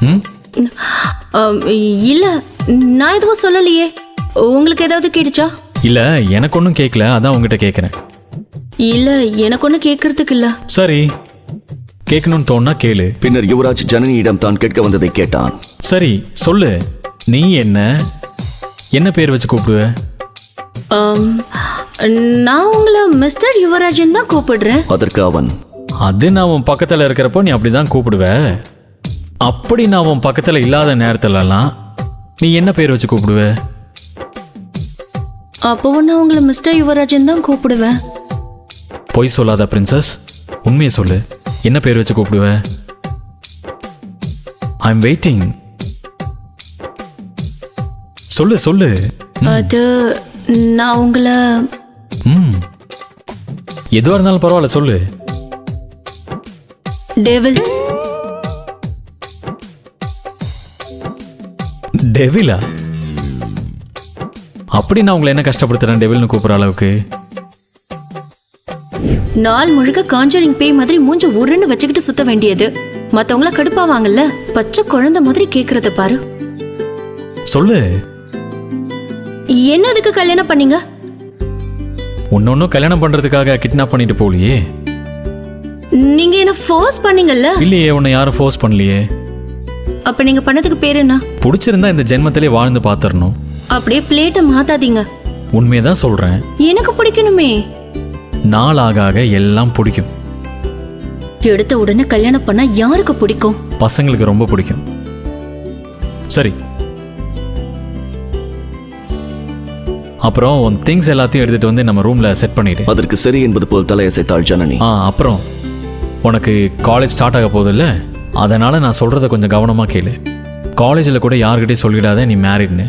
ம் இல்ல, நான் எதுவும் சொல்லலையே. உங்களுக்கு ஏதாவது கேட்டுச்சா? இல்லை, எனக்கு ஒன்றும் கேட்கல, அதான் உங்ககிட்ட கேட்குறேன். இல்ல, எனக்கு ஒன்றும் கேட்கறதுக்கு இல்ல. சரி, கேட்கணும்னு தோணுனா கேளு. பின்னர் யுவராஜ் ஜனனியிடம் தான் கேட்க வந்ததை கேட்டான். சரி சொல்லு, நீ என்ன பேர் வச்சு கூப்பிடுவ? நான் உங்களை மிஸ்டர் யுவராஜன் தான் கூப்பிடுறேன். அதற்கு அவன், அது நான் உன் பக்கத்தில் இருக்கிறப்போ நீ அப்படிதான் கூப்பிடுவ. அப்படி நான் உன் பக்கத்தில் இல்லாத நேரத்துலலாம் நீ என்ன பேர் வச்சு கூப்பிடுவ? அப்பவும் நான் உங்களை மிஸ்டர் யுவராஜன் தான் கூப்பிடுவேன். பொய் சொல்லாத பிரின்சஸ், உண்மையை சொல்லு, என்ன பேர் வச்சு கூப்பிடுவ? I am waiting. சொல்லு சொல்லு. அது நான் உங்களை எதுவாக இருந்தாலும் பரவாயில்ல, சொல்லு. டெவில். டெவிலா? அப்படி நான் உங்களை என்ன கஷ்டப்படுத்துறேன் டெவில்னு கூப்பிடுற அளவுக்கு? நாள் முழுக்க காஞ்சரிங் பேய் மாதிரி மூஞ்ச உருன்னு வச்சுக்கிட்டு சுத்த வேண்டியது, மத்தவங்கள கடுப்பாவாங்கல்ல, பச்சை குழந்தை மாதிரி கேக்குறத பாரு. சொல்லு. என்ன அதுக்கு கல்யாணம் பண்ணீங்க? ஒன்னொன்னும் கல்யாணம் பண்றதுக்காக கிட்னாப் பண்ணிட்டு போலியே. நீங்க என்ன ஃபோர்ஸ் பண்ணீங்கல்ல? இல்லையே, உன்னை யாரும் ஃபோர்ஸ் பண்ணலையே. அப்ப நீங்க பண்ணதுக்கு பேர் என்ன? பிடிச்சிருந்தா இந்த ஜென்மத்திலே வாழ்ந்து பாத்துறணும். அப்படியே பிளேட்டை மாத்தாதீங்க. உண்மையதான் சொல்றேன். எனக்கு பிடிக்கணுமே. நாள் ஆக ஆக எல்லாம் பிடிக்கும். எடுத்த உடனே கல்யாணம் பண்ணா யாருக்கு பிடிக்கும்? பசங்களுக்கு ரொம்ப பிடிக்கும். சரி, அப்புறம் உன் திங்ஸ் எல்லாத்தையும் எடுத்துட்டு வந்து நம்ம ரூம்ல செட் பண்ணிடு. அதற்கு சரி என்பது போல் தலையசைத்தாள் ஜனனி. அப்புறம் உனக்கு காலேஜ் ஸ்டார்ட் ஆக போதில்ல, அதனால நான் சொல்றத கொஞ்சம் கவனமா கேளு. காலேஜில் கூட யார்கிட்டையும் சொல்லிடாத நீ மேரிட்னு.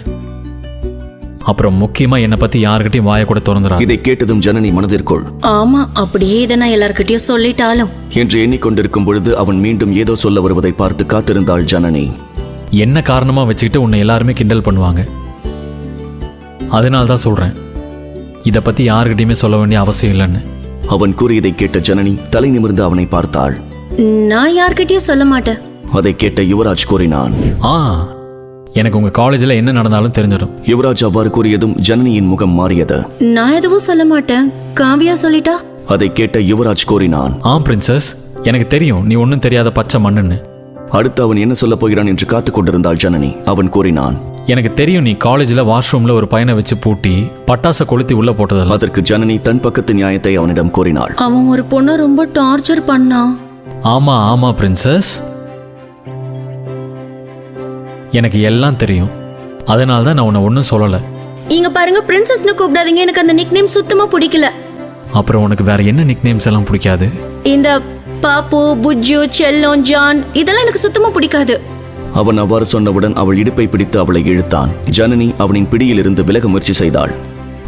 அப்புறம் முக்கியமா என்னை பத்தி யார்கிட்டையும் வாயை கூட திறந்துடா. இதை கேட்டதும் ஜனனி மனதிற்குள், ஆமா, அப்படியே இதை நான் எல்லார்கிட்டயும் சொல்லிட்டாலும் என்று எண்ணிக்கொண்டிருக்கும் பொழுது அவன் மீண்டும் ஏதோ சொல்ல வருவதை பார்த்து காத்திருந்தாள் ஜனனி. என்ன காரணமா வச்சுக்கிட்டு உன்னை எல்லாருமே கிண்டல் பண்ணுவாங்க. அதனால தான் சொல்றேன், இதை பத்தி யார்கிட்டயுமே சொல்ல வேண்டிய அவசியம் இல்லைன்னு. அவன் கூறியதை கேட்ட ஜனனி தலை நிமிர்ந்து அவனை பார்த்தாள். நான் யார்கிட்டயும் சொல்ல மாட்டேன். அதை கேட்ட யுவராஜ் கூறினான், எனக்கு உங்க காலேஜில் என்ன நடந்தாலும் தெரிஞ்சிடும். யுவராஜ் அவ்வாறு கூறியதும் ஜனனியின் முகம் மாறியது. நான் எதுவும் சொல்ல மாட்டேன், காவியா சொல்லிட்டா. அதை கேட்ட யுவராஜ் கூறினான், பிரின்சஸ், எனக்கு தெரியும் நீ ஒன்னும் தெரியாத பச்சை மண்ணுன்னு. அடுத்து அவன் என்ன சொல்ல போகிறான் என்று காத்துக் கொண்டிருந்தாள் ஜனனி. அவன் கூறினான், எனக்கு தெரியும் நீ காலேஜில் வாஷ்ரூம்ல ஒரு பையனை வச்சு பூட்டி பட்டாசை கொளுத்தி உள்ள போட்டதில்ல. அதற்கு ஜனனி தன் பக்கத்து நியாயத்தை அவனிடம் கூறினாள். அவன் ஒரு பொண்ணை ரொம்ப டார்ச்சர் பண்ணான். ஆமா ஆமா பிரின்சஸ், எனக்கு எல்லாம் தெரியும். அதனால தான் நான் உன்னை ஒன்றும் சொல்லலை. இங்க பாருங்க, பிரின்சஸ்னு கூப்பிடாதீங்க, எனக்கு அந்த நிக் நேம் சுத்தமா பிடிக்கல. அப்புறம் உனக்கு வேற என்ன நிக் நேம்ஸ் எல்லாம் பிடிக்காது? இந்த பாப்பு, புஜ்ஜு, செல்லம், ஜான் இதெல்லாம் எனக்கு சுத்தமா பிடிக்காது. அவன் அவ்வாறு சொன்னவுடன் அவள் இடுப்பை பிடித்து அவளை இழுத்தான். ஜனனி அவனின் பிடியிலிருந்து விலக முயற்சி செய்தாள்.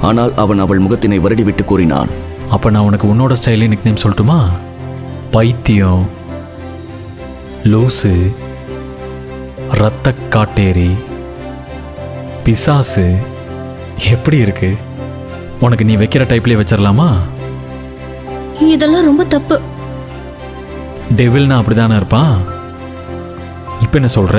ஆனால் அவன் அவள் முகத்தினை வருடிவிட்டு கூறினான், அப்ப நான் உனக்கு உன்னோட ஸ்டைலே நிக் நேம் சொல்லட்டுமா? பைத்தியம், லூசு, ரத்த காட்டேரி, பிசாசு. எப்படி இருக்கு? உனக்கு நீ வைக்கிற டைப்லயே வச்சிடலாமா? இதெல்லாம் ரொம்ப தப்பு. டெவில்னா அப்படிதானே இருப்பான். இப்ப என்ன சொல்ற?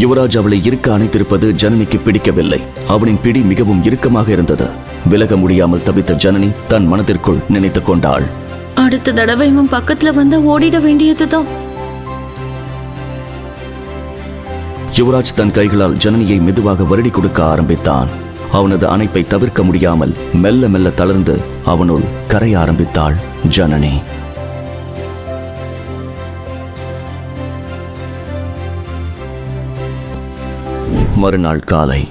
யுவராஜ் அவளை இருக்க அணைத்திருப்பது ஜனனிக்கு பிடிக்கவில்லை. அவனின் பிடி மிகவும் இறுக்கமாக இருந்தது. விலக முடியாமல் தவித்த ஜனனி தன் மனதிற்குள் நினைத்துக் கொண்டாள், அடுத்த தடவை இவன் பக்கத்துல வந்து ஓடிட வேண்டியதுதான். யுவராஜ் தன் கைகளால் ஜனனியை மெதுவாக வருடி கொடுக்க ஆரம்பித்தான். அவனது அணைப்பை தவிர்க்க முடியாமல் மெல்ல மெல்ல தளர்ந்து அவனுள் கரைய ஆரம்பித்தாள் ஜனனி. மறுநாள் காலை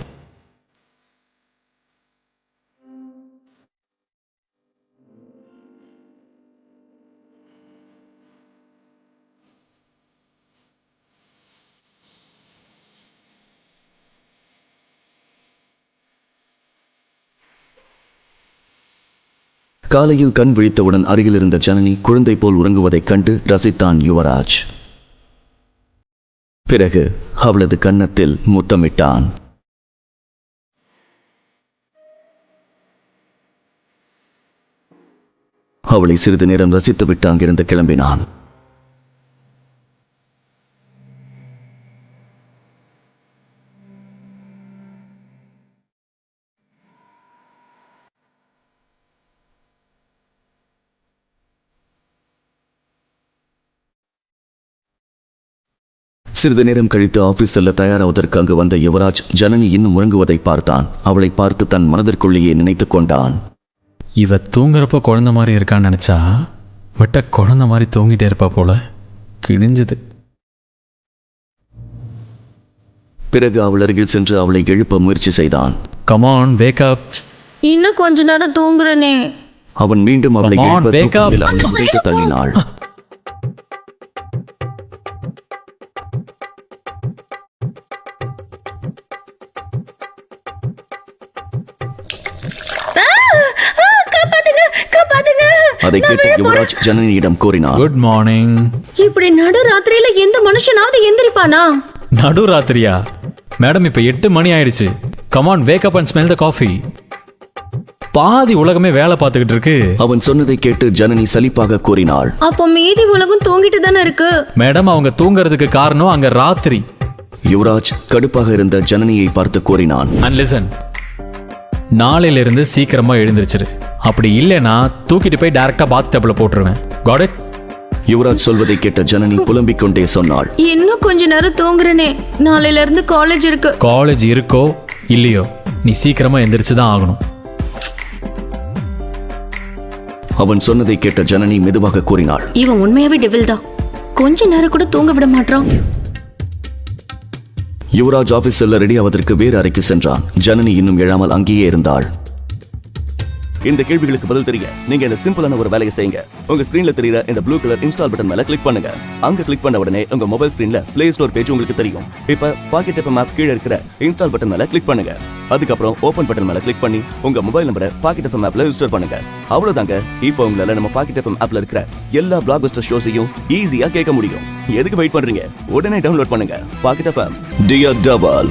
காலையில் கண் விழித்தவுடன் அருகில் இருந்த ஜனனி குழந்தை போல் உறங்குவதைக் கண்டு ரசித்தான் யுவராஜ். பிறகு அவளது கன்னத்தில் முத்தமிட்டான். அவளை சிறிது நேரம் ரசித்துவிட்டு அங்கிருந்து கிளம்பினான். சிறிது நேரம் கழித்து ஆபீஸ் செல்ல தயாராவதற்கு அங்கு வந்த யுவராஜ் ஜனனி இன்னும் உறங்குவதை பார்த்தான். அவளை பார்த்து தன் மனதிற்குள்ளேயே நினைத்து கொண்டான். இவ தூங்குறப்போ குழந்த மாதிரி இருக்கான்னு நினச்சா விட்ட குழந்த மாதிரி தூங்கிட்டே இருப்பா போல. கிழிஞ்சுது. பிறகு அவள் அருகில் சென்று அவளை எழுப்ப முயற்சி செய்தான். Come on wake up. இன்னும் கொஞ்ச நேரம் தூங்குறனே. அவன் மீண்டும் அவளை Come on, எழுப்ப wake up. தூக்கத்தில் அவளை உதைத்து தள்ளினாள். அதை கேட்டு யுவராஜ் ஜனனியிடம் கூறினார். Good morning. இப்படி நடு ராத்திரியில எந்த மனுஷனாவது எந்திரிப்பானா? நடு ராத்திரியா? மேடம் இப்ப 8 மணி ஆயிடுச்சு. Come on wake up and smell the coffee. பாதி உலகமே வேலை பார்த்துக்கிட்டு இருக்கு. அவன் சொன்னதை கேட்டு ஜனனி சலிப்பாக கூறினாள். அப்போ மீதி உலகம் தூங்கிட்டு தானே இருக்கு. மேடம் அவங்க தூங்குறதுக்கு காரணம் அங்க ராத்திரி. யுவராஜ் கடுப்பாக இருந்த ஜனனியை பார்த்து கூறினான். அண்ட் லிசன், நாளையில இருந்து சீக்கிரமா எழுந்திருச்சிரு. அப்படி இல்லைன்னா தூக்கிட்டு போய் டைரக்டா பாத் டப்ல போட்டுருவேன். Got it? யுவராஜ் சொல்வதை கேட்ட ஜனனி புலம்பிக் கொண்டே சொன்னாள். இன்னும் கொஞ்ச நேரம் தூங்குறனே. நாளையில இருந்து காலேஜ் இருக்கு. காலேஜ் இருக்கோ இல்லையோ நீ சீக்கிரமா எந்திரிச்சு தான் ஆகணும். அவன் சொன்னதை கேட்ட ஜனனி மெதுவாக கூறினாள். இவன் உண்மையாவே டெவில் தான். கொஞ்ச நேரம் கூட தூங்க விட மாட்டான். யுவராஜ் ஆபீஸ் செல்ல ரெடி ஆவதற்கு வேறு அறைக்கு சென்றான். ஜனனி இன்னும் எழாமல் அங்கேயே இருந்தாள். இந்த கேள்விகளுக்கு பதில் தெரிய நீங்க இந்த சிம்பிளான ஒரு வேலையை செய்யுங்க. உங்க ஸ்கிரீன்ல தெரியுற இந்த ப்ளூ கலர் இன்ஸ்டால் பட்டன் மேல கிளிக் பண்ணுங்க. அங்க கிளிக் பண்ண உடனே உங்க மொபைல் ஸ்கிரீன்ல பிளே ஸ்டோர் பேஜ் உங்களுக்கு தெரியும். இப்ப பாக்கெட் எஃப்எம் ஆப் கீழே இருக்கிற இன்ஸ்டால் பட்டன் மேல கிளிக் பண்ணுங்க. அதுக்கப்புறம் ஓபன் பட்டன் மேல கிளிக் பண்ணி உங்க மொபைல் நம்பரை பாக்கெட் எஃப்எம் ஆப்ல ரெஜிஸ்டர் பண்ணுங்க. அவ்வளவுதாங்க. இப்போ உங்களால நம்ம பாக்கெட் எஃப்எம் ஆப்ல இருக்கிற எல்லா பிளாக்பஸ்டர் ஷோஸையும் ஈஸியா கேட்க முடியும். எதுக்கு வெயிட் பண்றீங்க? உடனே டவுன்லோட் பண்ணுங்க பாக்கெட் எஃப்எம். Dear double.